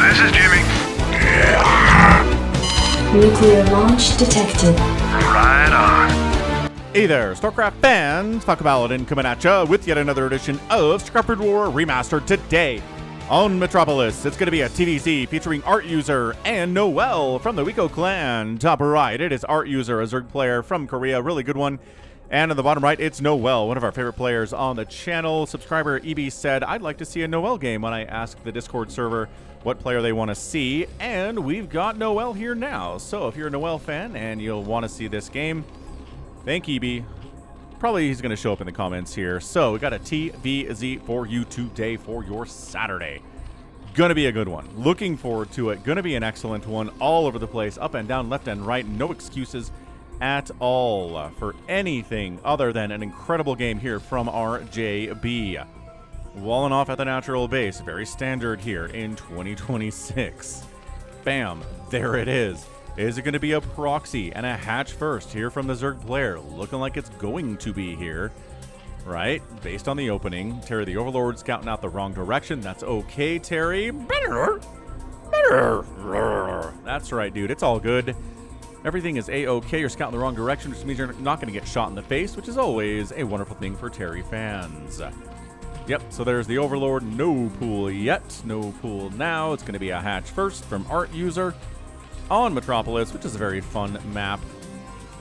This is Jimmy. Nuclear launch detected. Right on. Hey there, StarCraft fans! Falcon Paladin coming at ya with yet another edition of StarCraft War Remastered today on Metropolis. It's going to be a TVC featuring ArtUser and NoeL from the Wiko clan. Top right, it is ArtUser, a Zerg player from Korea, really good one. And on the bottom right, it's NoeL, one of our favorite players on the channel. Subscriber EB said, I'd like to see a NoeL game when I asked the Discord server what player they want to see. And we've got NoeL here now. So if you're a NoeL fan and you'll want to see this game, thank EB. Probably he's going to show up in the comments here. So we got a TVZ for you today for your Saturday. Going to be a good one. Looking forward to it. Going to be an excellent one all over the place, up and down, left and right. No excuses at all for anything other than an incredible game here from RJB. Walling off at the natural base, very standard here in 2026. Bam, there it is. Is it going to be a proxy and a hatch first here from the Zerg player? Looking like it's going to be here, right? Based on the opening. Terry the Overlord scouting out the wrong direction. That's okay, Terry. Better. That's right, dude. It's all good. Everything is A-OK. You're scouting the wrong direction, which means you're not going to get shot in the face, which is always a wonderful thing for Terry fans. Yep, so there's the Overlord. No pool yet. No pool now. It's going to be a hatch first from ArtUser on Metropolis, which is a very fun map.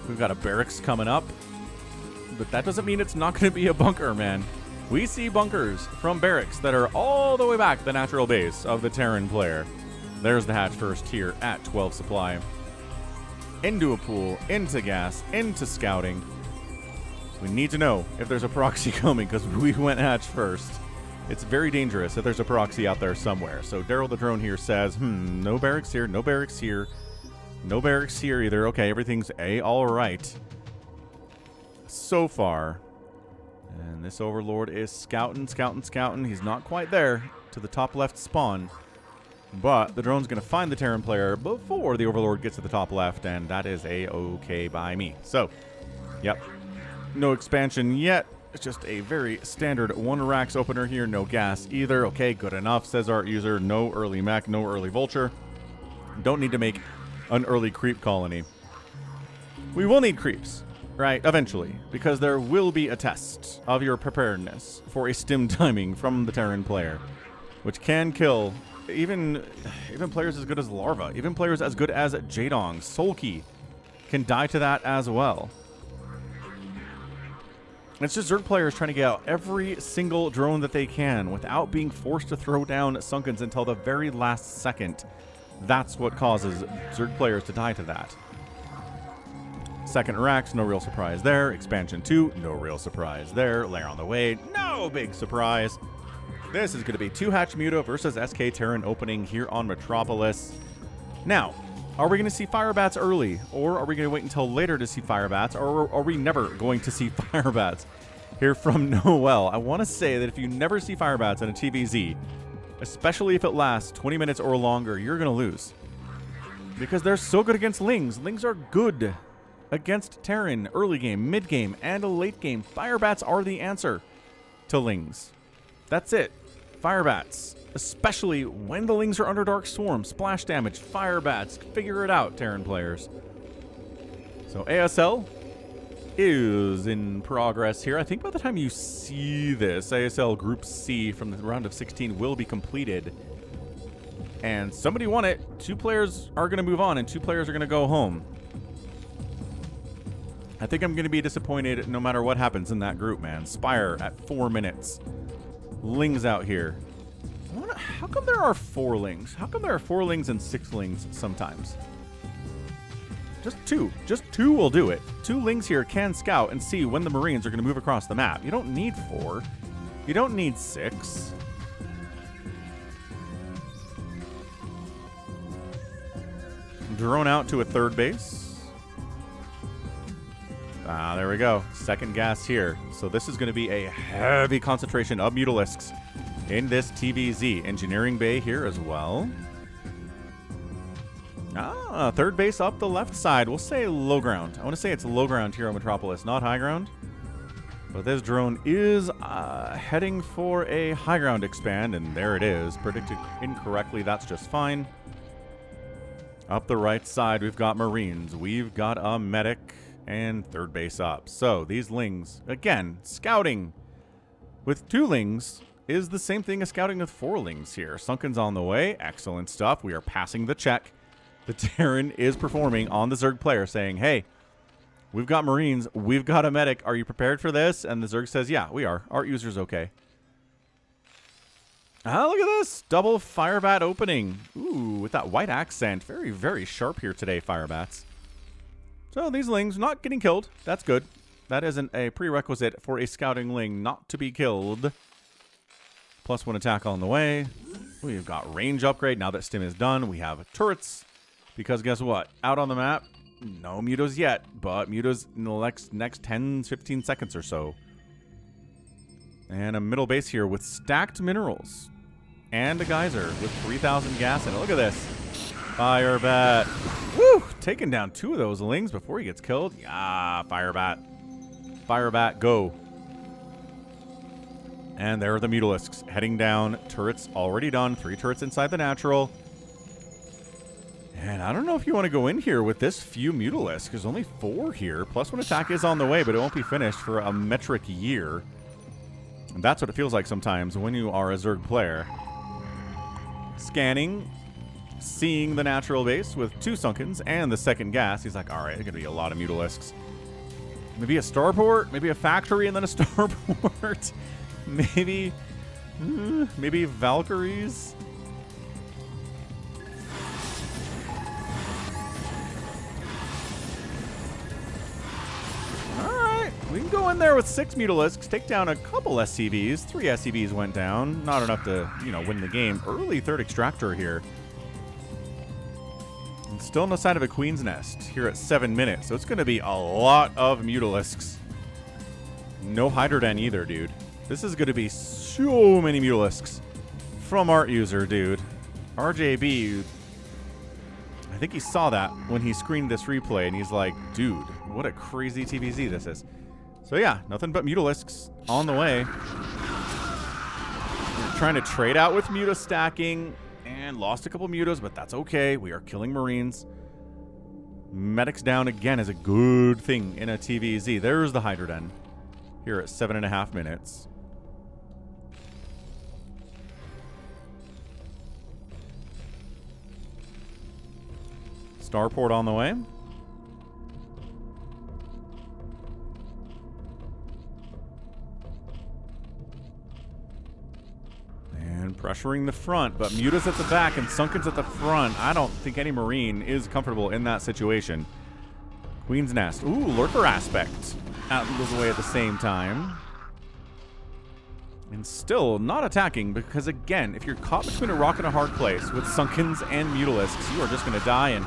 We've got a barracks coming up, but that doesn't mean it's not going to be a bunker, man. We see bunkers from barracks that are all the way back to the natural base of the Terran player. There's the hatch first here at 12 supply. Into a pool, into gas, into scouting. We need to know if there's a proxy coming because we went hatch first. It's very dangerous if there's a proxy out there somewhere. So Daryl the drone here says, no barracks here, no barracks here, no barracks here either. Okay, everything's all right so far. And this Overlord is scouting. He's not quite there to the top left spawn. But the drone's going to find the Terran player before the Overlord gets to the top left, and that is A-OK by me. So, yep, no expansion yet. It's just a very standard one racks opener here. No gas either. Okay, good enough, says ArtUser. No early mech, no early vulture. Don't need to make an early creep colony. We will need creeps, right, eventually, because there will be a test of your preparedness for a stim timing from the Terran player, which can kill even players as good as Larva, even players as good as Jadong. Solkey can die to that as well. It's just Zerg players trying to get out every single drone that they can without being forced to throw down Sunkens until the very last second. That's what causes Zerg players to die to that. Second racks, no real surprise there. Expansion 2, no real surprise there. Lair on the way, no big surprise. This is going to be 2 hatch Muta versus SK Terran opening here on Metropolis. Now, are we going to see Firebats early? Or are we going to wait until later to see Firebats? Or are we never going to see Firebats here from NoeL? I want to say that if you never see Firebats in a TVZ, especially if it lasts 20 minutes or longer, you're going to lose. Because they're so good against Lings. Lings are good against Terran early game, mid game, and a late game. Firebats are the answer to Lings. That's it. Firebats, especially when the Lings are under Dark Swarm, splash damage, Firebats, figure it out, Terran players. So ASL is in progress here. I think by the time you see this, ASL Group C from the round of 16 will be completed. And somebody won it. 2 players are going to move on and 2 players are going to go home. I think I'm going to be disappointed no matter what happens in that group, man. Spire at 4 minutes. Lings out here. How come there are 4 Lings? How come there are 4 Lings and 6 Lings sometimes? Just 2. Just 2 will do it. 2 Lings here can scout and see when the Marines are going to move across the map. You don't need 4. You don't need 6. Drone out to a third base. Ah, there we go. Second gas here. So this is going to be a heavy concentration of Mutalisks in this TVZ. Engineering bay here as well. Ah, third base up the left side. We'll say low ground. I want to say it's low ground here on Metropolis, not high ground. But this drone is heading for a high ground expand, and there it is. Predicted incorrectly, that's just fine. Up the right side, we've got Marines. We've got a medic and third base up. So these lings, again, scouting with 2 lings is the same thing as scouting with 4 lings here. Sunken's on the way. Excellent stuff. We are passing the check. The Terran is performing on the Zerg player, saying, hey, we've got Marines. We've got a medic. Are you prepared for this? And the Zerg says, yeah, we are. ArtUser's okay. Ah, look at this. Double Firebat opening. Ooh, with that white accent. Very, very sharp here today, Firebats. So these lings not getting killed. That's good. That isn't a prerequisite for a scouting ling not to be killed. +1 attack on the way. We've got range upgrade. Now that stim is done, we have turrets. Because guess what? Out on the map, no mutas yet, but mutas in the next 10, 15 seconds or so. And a middle base here with stacked minerals. And a geyser with 3,000 gas in it. Look at this. Firebat. Woo! Taking down 2 of those lings before he gets killed. Yeah, Firebat. Firebat, go. And there are the Mutalisks heading down. Turrets already done. 3 turrets inside the natural. And I don't know if you want to go in here with this few Mutalisks. There's only 4 here. +1 attack is on the way, but it won't be finished for a metric year. And that's what it feels like sometimes when you are a Zerg player. Scanning, seeing the natural base with 2 Sunkens and the second gas. He's like, all right, there's going to be a lot of Mutalisks. Maybe a starport, maybe a factory and then a starport. Maybe Valkyries. Alright, we can go in there with 6 Mutalisks, take down a couple SCVs. 3 SCVs went down. Not enough to, win the game. Early 3rd extractor here. And still no sign of a Queen's Nest here at 7 minutes. So it's going to be a lot of Mutalisks. No Hydroden either, dude. This is going to be so many Mutalisks from ArtUser, dude. RJB, I think he saw that when he screened this replay, and he's like, dude, what a crazy TVZ this is. So yeah, nothing but Mutalisks on the way. We're trying to trade out with Muta stacking, and lost a couple Mutas, but that's okay. We are killing Marines. Medics down again is a good thing in a TVZ. There's the Hydroden here at 7.5 minutes. Starport on the way. And pressuring the front, but Muta's at the back and Sunken's at the front. I don't think any Marine is comfortable in that situation. Queen's Nest. Ooh, Lurker Aspect out goes away at the same time. And still not attacking because, again, if you're caught between a rock and a hard place with Sunkens and Mutalisks, you are just going to die, and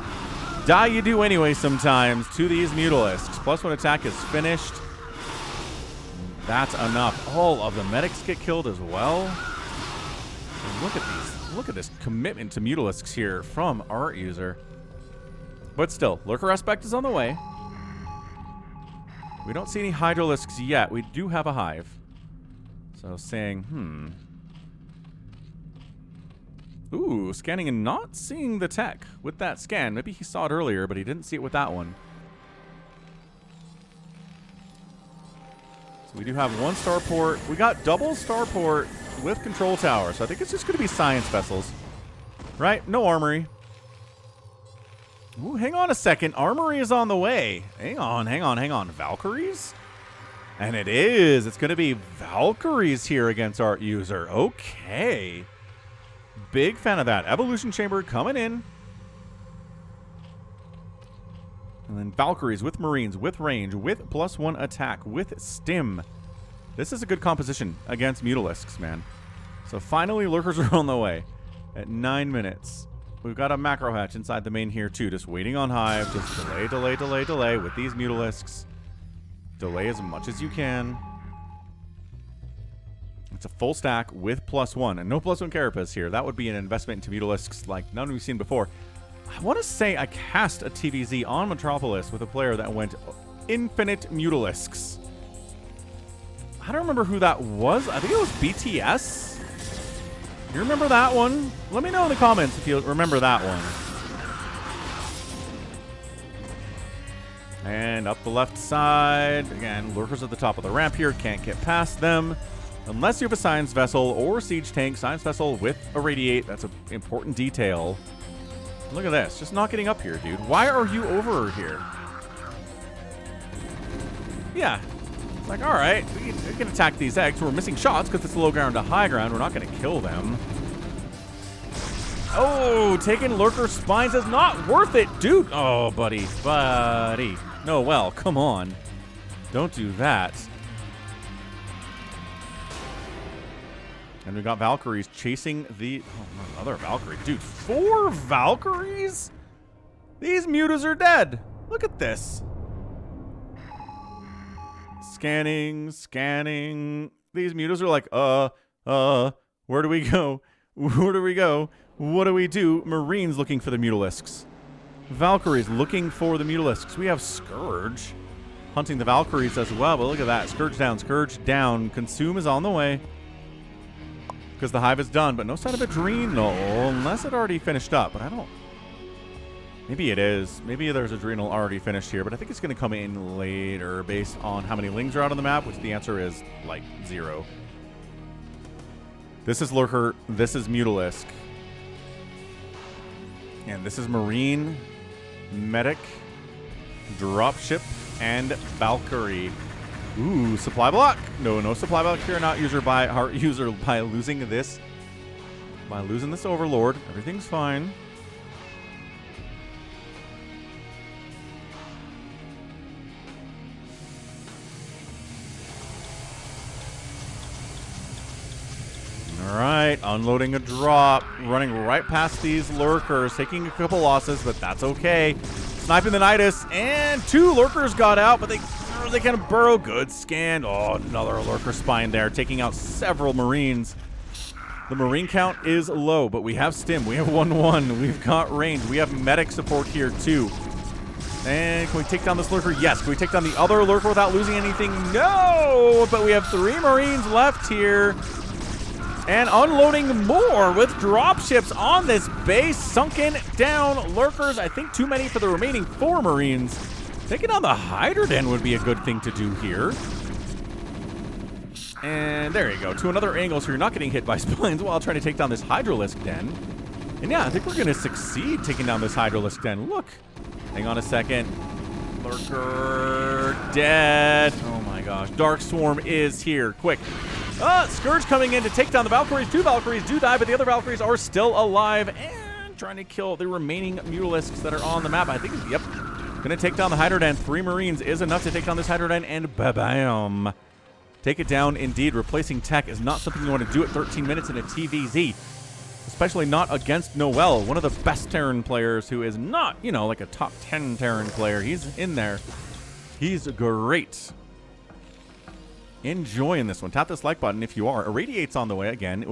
die you do anyway sometimes to these Mutalisks. +1 attack is finished. That's enough. All of the medics get killed as well. And look at these. Look at this commitment to Mutalisks here from ArtUser. But still, Lurker Aspect is on the way. We don't see any Hydralisks yet. We do have a Hive. So saying, Ooh, scanning and not seeing the tech with that scan. Maybe he saw it earlier, but he didn't see it with that one. So we do have 1 starport. We got double starport with control tower. So I think it's just going to be science vessels. Right? No armory. Ooh, hang on a second. Armory is on the way. Hang on. Valkyries? And it is. It's going to be Valkyries here against ArtUser. Okay. Big fan of that. Evolution Chamber coming in. And then Valkyries with Marines, with range, with +1 attack, with stim. This is a good composition against Mutalisks, man. So finally, Lurkers are on the way at 9 minutes. We've got a macro hatch inside the main here, too. Just waiting on Hive. Just delay with these Mutalisks. Delay as much as you can. It's a full stack with +1. And no +1 Carapace here. That would be an investment into Mutalisks like none we've seen before. I want to say I cast a TVZ on Metropolis with a player that went infinite Mutalisks. I don't remember who that was. I think it was BTS. You remember that one? Let me know in the comments if you remember that one. And up the left side. Again, lurkers at the top of the ramp here. Can't get past them. Unless you have a science vessel or siege tank. Science vessel with a radiate. That's an important detail. Look at this. Just not getting up here, dude. Why are you over here? Yeah. It's like, all right, we can attack these eggs. We're missing shots because it's low ground to high ground. We're not going to kill them. Oh, taking lurker spines is not worth it, dude. Oh, buddy. NoeL, come on. Don't do that. And we got Valkyries chasing the... Oh, another Valkyrie. Dude, 4 Valkyries? These mutas are dead. Look at this. Scanning. These mutas are like, where do we go? Where do we go? What do we do? Marines looking for the mutalisks. Valkyries looking for the mutalisks. We have Scourge hunting the Valkyries as well, but look at that. Scourge down. Consume is on the way. Because the hive is done, but no sign of Adrenal, unless it already finished up. But I don't... Maybe it is. Maybe there's Adrenal already finished here, but I think it's going to come in later based on how many lings are out on the map, which the answer is, like, 0. This is Lurker. This is Mutalisk. And this is Marine, Medic, Dropship, and Valkyrie. Ooh, supply block. No supply block here. Not user by ArtUser by losing this. By losing this Overlord. Everything's fine. Alright, unloading a drop. Running right past these lurkers. Taking a couple losses, but that's okay. Sniping the Nidus, and 2 lurkers got out, but they kind of burrow. Good scan. Oh, another lurker spine there, taking out several Marines. The Marine count is low, but we have stim. We have 1-1. We've got range. We have medic support here, too. And can we take down this lurker? Yes. Can we take down the other lurker without losing anything? No! But we have 3 Marines left here. And unloading more with dropships on this base. Sunken down lurkers. I think too many for the remaining 4 Marines. Taking down the Hydra Den would be a good thing to do here. And there you go. To another angle so you're not getting hit by spines while trying to take down this Hydralisk Den. And yeah, I think we're going to succeed taking down this Hydralisk Den. Look. Hang on a second. Lurker dead. Oh my gosh. Dark Swarm is here. Quick. Scourge coming in to take down the Valkyries. 2 Valkyries do die, but the other Valkyries are still alive and trying to kill the remaining Mutalisks that are on the map. I think, yep, going to take down the Hydra Den. 3 Marines is enough to take down this Hydra Den, and ba-bam. Take it down indeed. Replacing tech is not something you want to do at 13 minutes in a TVZ, especially not against NoeL, one of the best Terran players who is not, you know, like a top 10 Terran player. He's in there. He's great. Enjoying this one. Tap this like button if you are. Irradiate's on the way again.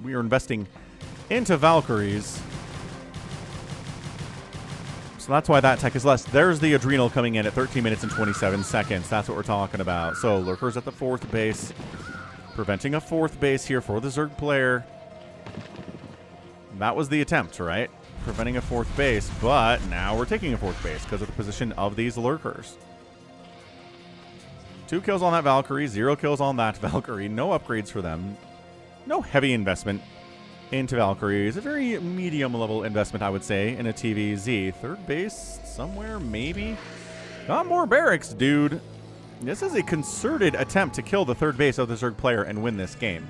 We are investing into Valkyries. So that's why that tech is less. There's the Adrenal coming in at 13 minutes and 27 seconds. That's what we're talking about. So lurkers at the 4th base. Preventing a 4th base here for the Zerg player. That was the attempt, right? Preventing a 4th base, but now we're taking a 4th base because of the position of these lurkers. 2 kills on that Valkyrie, 0 kills on that Valkyrie. No upgrades for them. No heavy investment into Valkyries. A very medium level investment, I would say, in a TVZ. 3rd base somewhere, maybe? Got more barracks, dude. This is a concerted attempt to kill the 3rd base of the Zerg player and win this game.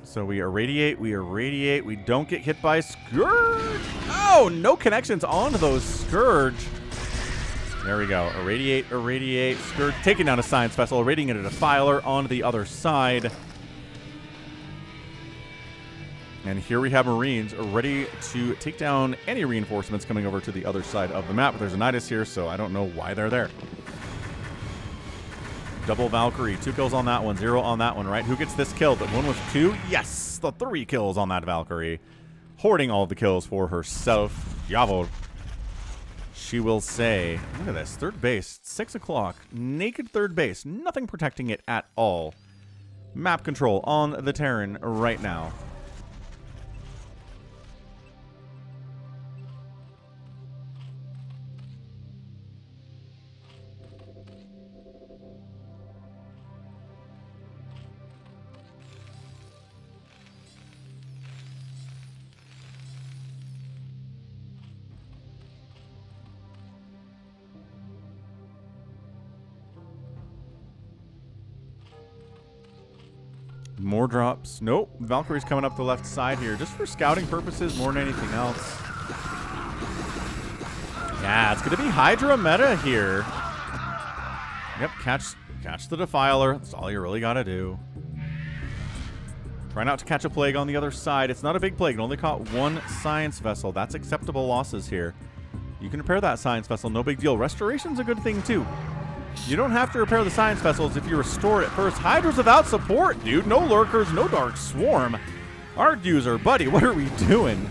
So we irradiate, we don't get hit by Scourge. Oh, no connections on those Scourge. There we go. Irradiate. Scourge taking down a science vessel, irradiating it at a Defiler on the other side. And here we have Marines ready to take down any reinforcements coming over to the other side of the map. But there's a Nidus here, so I don't know why they're there. Double Valkyrie. 2 kills on that one, 0 on that one, right? Who gets this kill? The one with 2? Yes! The 3 kills on that Valkyrie. Hoarding all of the kills for herself. Jawohl. she will say. Look at this. Third base. 6 o'clock. Naked third base. Nothing protecting it at all. Map control on the Terran right now. More drops. Nope. Valkyrie's coming up the left side here just for scouting purposes more than anything else. Yeah, it's going to be Hydra meta here. Yep, catch the Defiler. That's all you really got to do. Try not to catch a plague on the other side. It's not a big plague. It only caught one science vessel. That's acceptable losses here. You can repair that science vessel. No big deal. Restoration's a good thing, too. You don't have to repair the science vessels if you restore it first. Hydra's without support, dude. No lurkers, no dark swarm. ArtUser, buddy, what are we doing?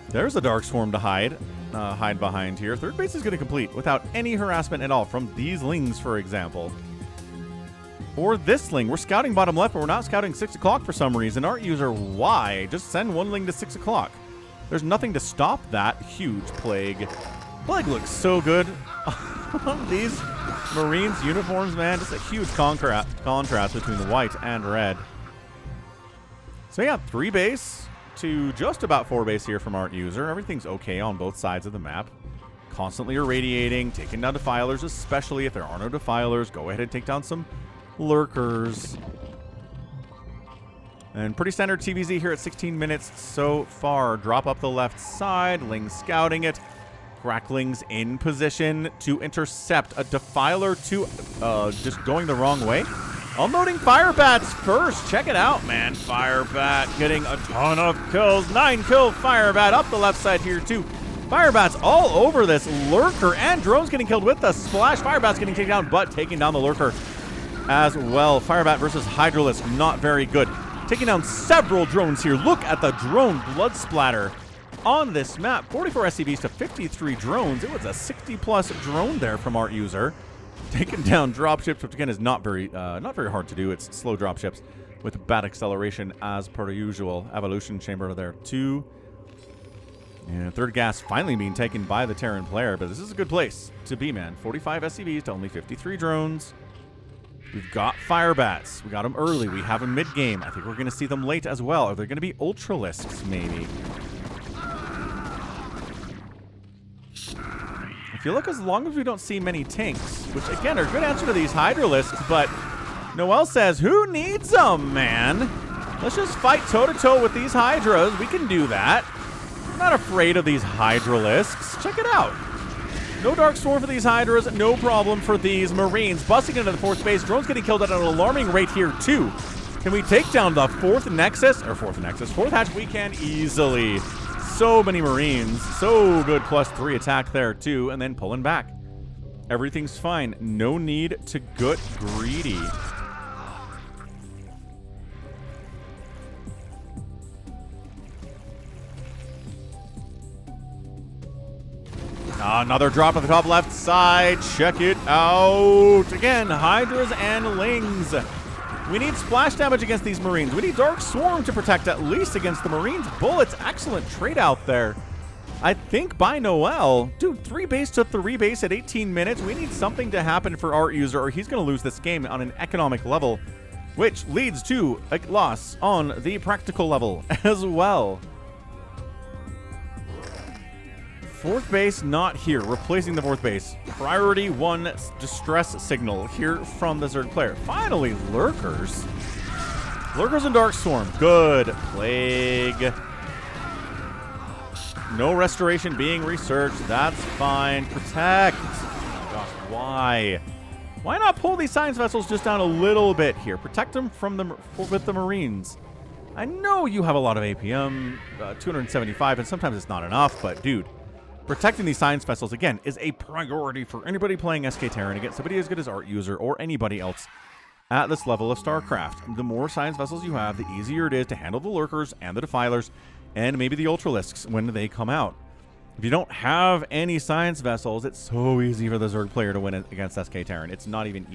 There's a dark swarm to hide behind here. Third base is going to complete without any harassment at all from these lings, for example. Or this ling. We're scouting bottom left, but we're not scouting 6 o'clock for some reason. ArtUser, why? Just send one ling to 6 o'clock. There's nothing to stop that huge plague. Plague looks so good. These Marines uniforms, man, just a huge contrast between the white and red. So yeah, 3 base to just about 4 base here from ArtUser. Everything's okay on both sides of the map. Constantly irradiating, taking down defilers, especially if there are no defilers. Go ahead and take down some lurkers. And pretty standard TVZ here at 16 minutes so far. Drop up the left side, Ling scouting it. Cracklings in position to intercept a defiler to just going the wrong way. Unloading Firebats first. Check it out, man. Firebat getting a ton of kills. 9 kill Firebat up the left side here too. Firebats all over this lurker, and drones getting killed with the splash. Firebat's getting taken down, but taking down the lurker as well. Firebat versus Hydralisk, not very good. Taking down several drones here. Look at the drone blood splatter on this map. 44 SCVs to 53 drones. It was a 60-plus drone there from ArtUser. Taking down dropships, which again is not very hard to do. It's slow dropships with bad acceleration as per usual. Evolution chamber there too. And third gas finally being taken by the Terran player, but this is a good place to be, man. 45 SCVs to only 53 drones. We've got Firebats. We got them early. We have them mid-game. I think we're going to see them late as well. Are there going to be Ultralisks, maybe? I feel like as long as we don't see many tanks, which again are a good answer to these Hydralisks, but NoeL says, who needs them, man? Let's just fight toe-to-toe with these Hydras. We can do that. I'm not afraid of these Hydralisks. Check it out. No Dark Swarm for these Hydras, no problem for these Marines. Busting into the 4th base. Drones getting killed at an alarming rate here, too. Can we take down the 4th Nexus? Or 4th hatch? We can easily. So many Marines. So good. +3 attack there, too. And then pulling back. Everything's fine. No need to get greedy. Another drop at the top left side. Check it out. Again, Hydras and Lings. We need splash damage against these Marines. We need Dark Swarm to protect at least against the Marines. Bullets. Excellent trade out there. I think by NoeL. Dude, 3 base to 3 base at 18 minutes. We need something to happen for ArtUser or he's going to lose this game on an economic level, which leads to a loss on the practical level as well. 4th base not here, replacing the 4th base. Priority 1 distress signal here from the Zerg player. Finally, lurkers. Lurkers and Dark Swarm. Good. Plague. No restoration being researched. That's fine. Protect. Oh gosh, why? Why not pull these science vessels just down a little bit here? Protect them from with the Marines. I know you have a lot of APM, 275, and sometimes it's not enough, but dude, protecting these science vessels, again, is a priority for anybody playing SK Terran against somebody as good as ArtUser or anybody else at this level of StarCraft. The more science vessels you have, the easier it is to handle the lurkers and the defilers and maybe the Ultralisks when they come out. If you don't have any science vessels, it's so easy for the Zerg player to win against SK Terran. It's not even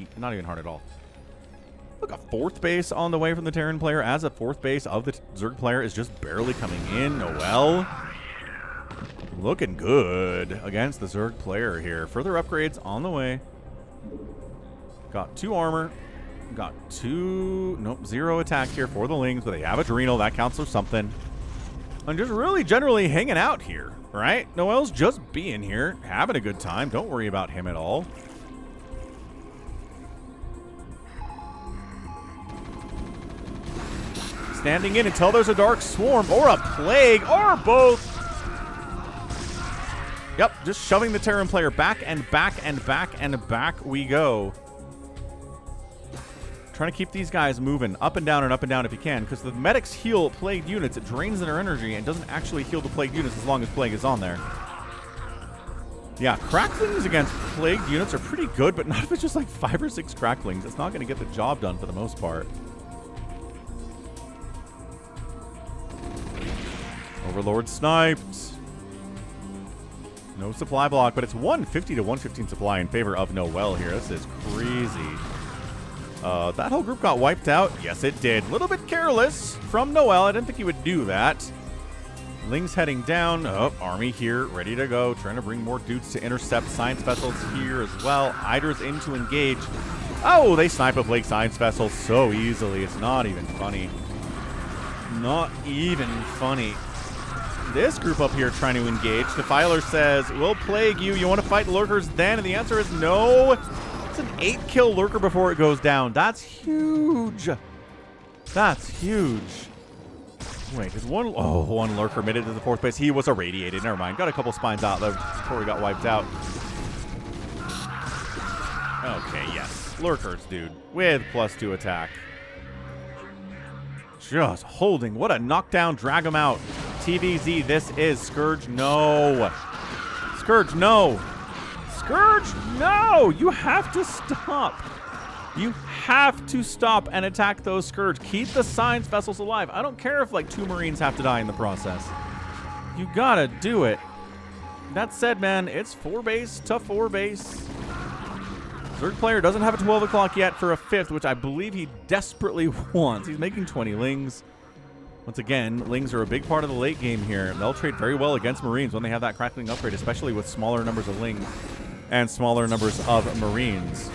hard at all. Look, a 4th base on the way from the Terran player, as a 4th base of the Zerg player is just barely coming in. NoeL looking good against the Zerg player here. Further upgrades on the way. Got 2 armor. Got 0 attack here for the Lings, but they have Adrenal. That counts for something. And just really generally hanging out here, right? NoeL's just being here, having a good time. Don't worry about him at all. Standing in until there's a Dark Swarm or a Plague or both. Yep, just shoving the Terran player back and back and back and back we go. Trying to keep these guys moving up and down if you can, because the medics heal plagued units. It drains their energy and doesn't actually heal the plagued units as long as plague is on there. Yeah, cracklings against plagued units are pretty good, but not if it's just like 5 or 6 cracklings. It's not going to get the job done for the most part. Overlord sniped. No supply block, but it's 150 to 115 supply in favor of NoeL here. This is crazy. That whole group got wiped out. Yes, it did. A little bit careless from NoeL. I didn't think he would do that. Lings heading down. Oh, army here, ready to go. Trying to bring more dudes to intercept. Science vessels here as well. Hydras in to engage. Oh, they snipe a Plague Science vessel so easily. It's not even funny. Not even funny. This group up here trying to engage. Defiler says, we'll plague you. You want to fight lurkers then? And the answer is no. It's an 8-kill lurker before it goes down. That's huge. That's huge. Wait, is one lurker made it to the 4th base. He was irradiated. Never mind. Got a couple spines out though before he got wiped out. Okay, yes. Lurkers, dude. With +2 attack. Just holding. What a knockdown. Drag him out. TVZ, this is Scourge. No. Scourge, no. Scourge, no. You have to stop. You have to stop and attack those Scourge. Keep the Science Vessels alive. I don't care if like 2 Marines have to die in the process. You gotta do it. That said, man, it's 4 base to 4 base. Zerg player doesn't have a 12 o'clock yet for a 5th, which I believe he desperately wants. He's making 20 Lings. Once again, Lings are a big part of the late game here. They'll trade very well against Marines when they have that crackling upgrade, especially with smaller numbers of Lings and smaller numbers of Marines.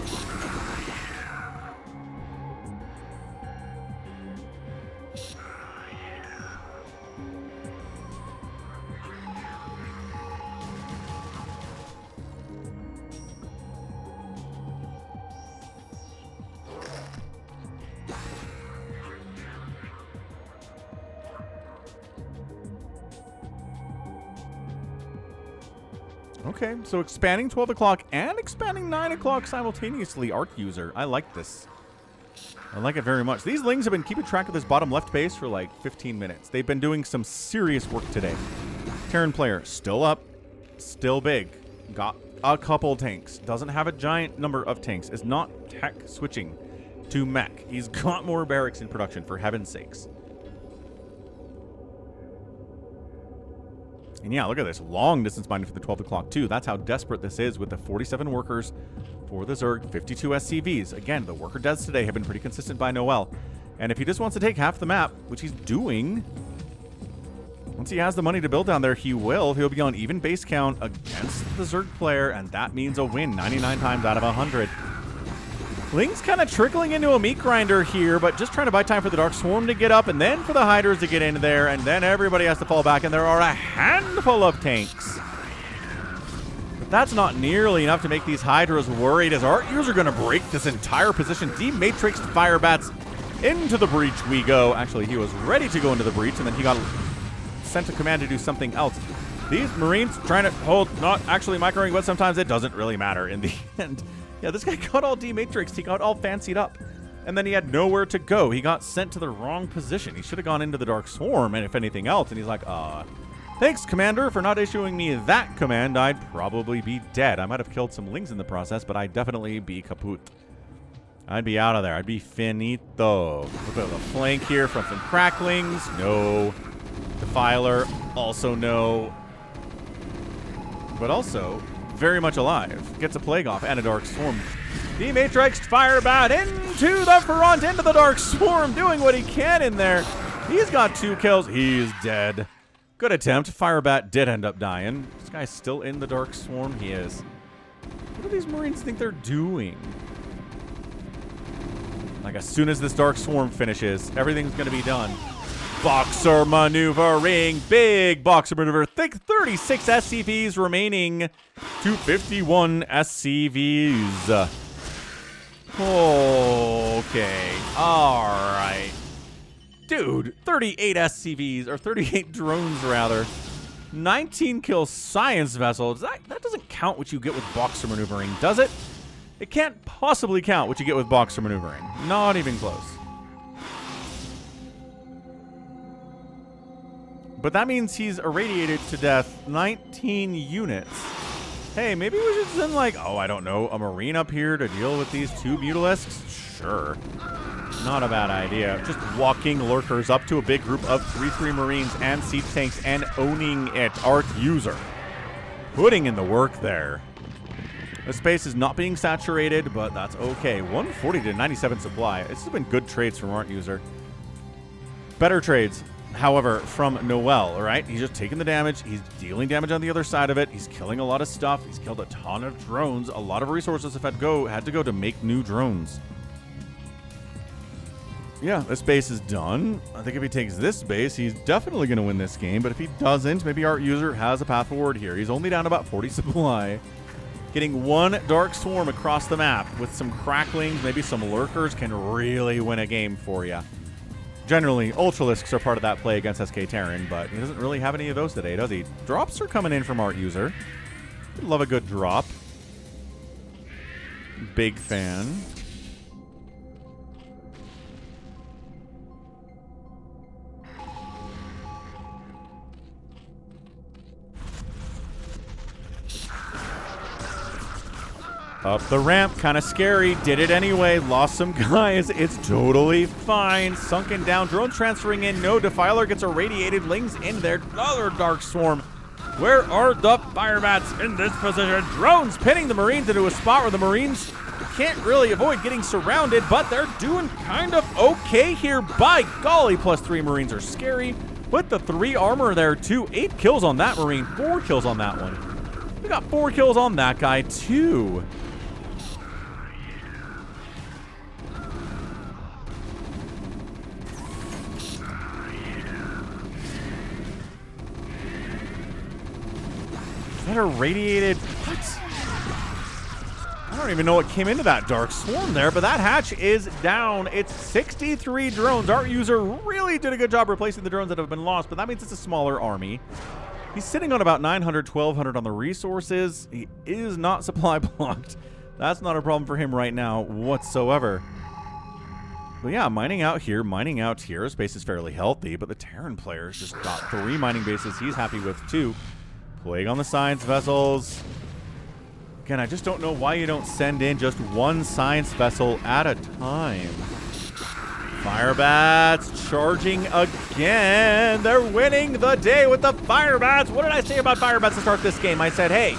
Okay, so expanding 12 o'clock and expanding 9 o'clock simultaneously. ArtUser, I like this. I like it very much. These Lings have been keeping track of this bottom left base for like 15 minutes. They've been doing some serious work today. Terran player, still up, still big. Got a couple tanks. Doesn't have a giant number of tanks. Is not tech switching to mech. He's got more barracks in production, for heaven's sakes. And yeah, look at this. Long distance mining for the 12 o'clock, too. That's how desperate this is with the 47 workers for the Zerg, 52 SCVs. Again, the worker deaths today have been pretty consistent by NoeL. And if he just wants to take half the map, which he's doing, once he has the money to build down there, he will. He'll be on even base count against the Zerg player, and that means a win 99 times out of 100. Ling's kind of trickling into a meat grinder here, but just trying to buy time for the Dark Swarm to get up, and then for the Hydras to get in there, and then everybody has to fall back, and there are a handful of tanks. But that's not nearly enough to make these Hydras worried, as ArtUser are going to break this entire position. Dematrixed Fire Bats into the breach we go. Actually, he was ready to go into the breach, and then he got sent a command to do something else. These Marines trying to hold, not actually microing, but sometimes it doesn't really matter in the end. Yeah, this guy got all dematrixed. He got all fancied up. And then he had nowhere to go. He got sent to the wrong position. He should have gone into the Dark Swarm, and if anything else. And he's like, thanks, Commander, for not issuing me that command. I'd probably be dead. I might have killed some Lings in the process, but I'd definitely be kaput. I'd be out of there. I'd be finito. A bit of a flank here from some cracklings. No. Defiler, also no. but also very much alive. Gets a Plague off and a Dark Swarm. The Matrix Firebat into the front, into the Dark Swarm, doing what he can in there. He's got 2 kills. He's dead. Good attempt. Firebat did end up dying. This guy's still in the Dark Swarm. He is. What do these Marines think they're doing? Like, as soon as this Dark Swarm finishes, everything's going to be done. Boxer maneuvering. Big boxer maneuver. Think 36 SCVs remaining to 51 SCVs. Okay. All right. Dude, 38 SCVs, or 38 drones, rather. 19 kill science vessels. That doesn't count what you get with boxer maneuvering, does it? It can't possibly count what you get with boxer maneuvering. Not even close. But that means he's irradiated to death 19 units. Hey, maybe we should send, like, oh, I don't know, a Marine up here to deal with these 2 Mutilisks? Sure. Not a bad idea. Just walking lurkers up to a big group of 3-3 Marines and siege tanks and owning it. ArtUser. Putting in the work there. The space is not being saturated, but that's okay. 140 to 97 supply. This has been good trades from ArtUser. Better trades, however, from NoeL, right? He's just taking the damage. He's dealing damage on the other side of it. He's killing a lot of stuff. He's killed a ton of drones. A lot of resources have had to go to make new drones. Yeah, this base is done. I think if he takes this base, he's definitely going to win this game. But if he doesn't, maybe ArtUser has a path forward here. He's only down about 40 supply. Getting 1 Dark Swarm across the map with some cracklings, maybe some lurkers, can really win a game for you. Generally, Ultralisks are part of that play against SK Terran, but he doesn't really have any of those today, does he? Drops are coming in from ArtUser. Love a good drop. Big fan. Up the ramp, kind of scary. Did it anyway. Lost some guys. It's totally fine. Sunken down. Drone transferring in. No. Defiler gets irradiated. Lings in there. Another Dark Swarm. Where are the Firebats in this position? Drones pinning the Marines into a spot where the Marines can't really avoid getting surrounded, but they're doing kind of okay here. By golly, +3 Marines are scary. With the 3 armor there, too. 8 kills on that Marine. 4 kills on that one. We got 4 kills on that guy, too. That irradiated. What? I don't even know what came into that Dark Swarm there, but that hatch is down. It's 63 drones. ArtUser really did a good job replacing the drones that have been lost, but that means it's a smaller army. He's sitting on about 900, 1,200 on the resources. He is not supply blocked. That's not a problem for him right now whatsoever. But yeah, mining out here, mining out here. Space is fairly healthy, but the Terran players just got 3 mining bases he's happy with, too. Plague on the science vessels. Again, I just don't know why you don't send in just 1 science vessel at a time. Firebats charging again. They're winning the day with the Firebats. What did I say about Firebats to start this game? I said, hey,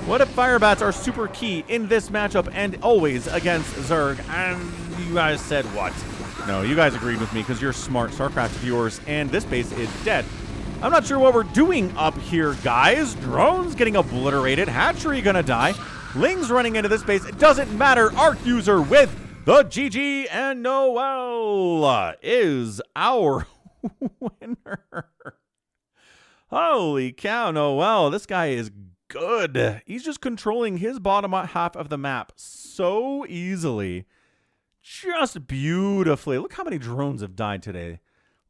what if Firebats are super key in this matchup and always against Zerg? And you guys said what? No, you guys agreed with me because you're smart StarCraft viewers, and this base is dead. I'm not sure what we're doing up here, guys. Drones getting obliterated. Hatchery gonna die. Lings running into this base. It doesn't matter. ArtUser with the GG, and NoeL is our winner. Holy cow, NoeL. This guy is good. He's just controlling his bottom half of the map so easily. Just beautifully. Look how many drones have died today.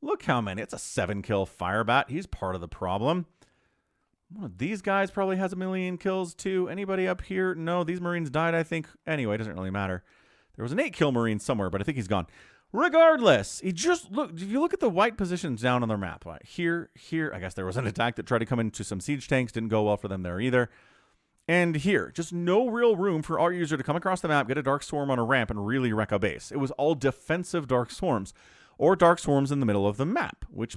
Look how many. It's a 7-kill Firebat. He's part of the problem. One of these guys probably has 1 million kills too. Anybody up here? No, these Marines died, I think. Anyway, it doesn't really matter. There was an 8-kill Marine somewhere, but I think he's gone. Regardless, he just look. If you look at the white positions down on their map, right, here, I guess there was an attack that tried to come into some siege tanks. Didn't go well for them there either. And here, just no real room for ArtUser to come across the map, get a Dark Swarm on a ramp, and really wreck a base. It was all defensive Dark Swarms. Or Dark Swarms in the middle of the map, which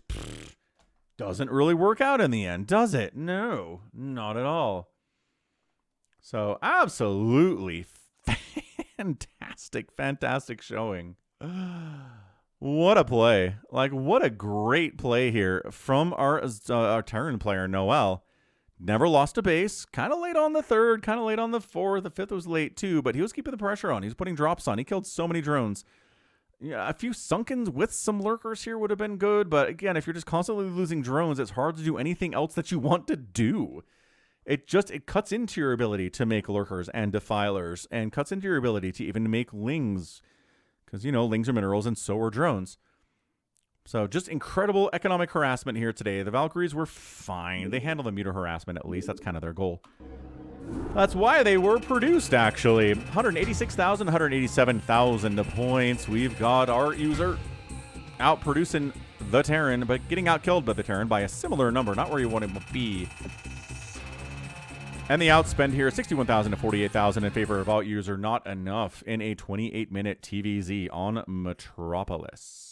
doesn't really work out in the end, does it? No, not at all. So absolutely fantastic showing. What a play. Like, what a great play here from our Terran player, NoeL. Never lost a base. Kind of late on the third, kind of late on the fourth. The fifth was late too, but he was keeping the pressure on. He was putting drops on. He killed so many drones. Yeah, a few sunkens with some lurkers here would have been good, but again, if you're just constantly losing drones, it's hard to do anything else that you want to do. It cuts into your ability to make lurkers and defilers, and cuts into your ability to even make lings, because, you know, lings are minerals and so are drones. So just incredible economic harassment here today. The Valkyries were fine. They handle the meter harassment at least. That's kind of their goal. That's why they were produced, actually. 186,000, 187,000 points. We've got ArtUser outproducing the Terran, but getting outkilled by the Terran by a similar number. Not where you want him to be. And the outspend here, 61,000 to 48,000 in favor of ArtUser. Not enough in a 28-minute TVZ on Metropolis.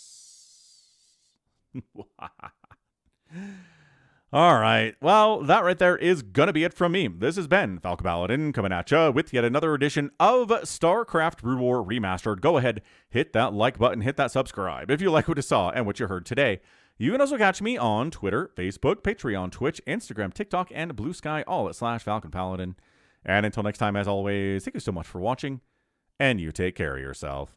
All right. Well, that right there is going to be it from me. This has been Falcon Paladin coming at you with yet another edition of StarCraft Brood War Remastered. Go ahead, hit that like button, hit that subscribe if you like what you saw and what you heard today. You can also catch me on Twitter, Facebook, Patreon, Twitch, Instagram, TikTok, and Blue Sky, all at /Falcon Paladin. And until next time, as always, thank you so much for watching, and you take care of yourself.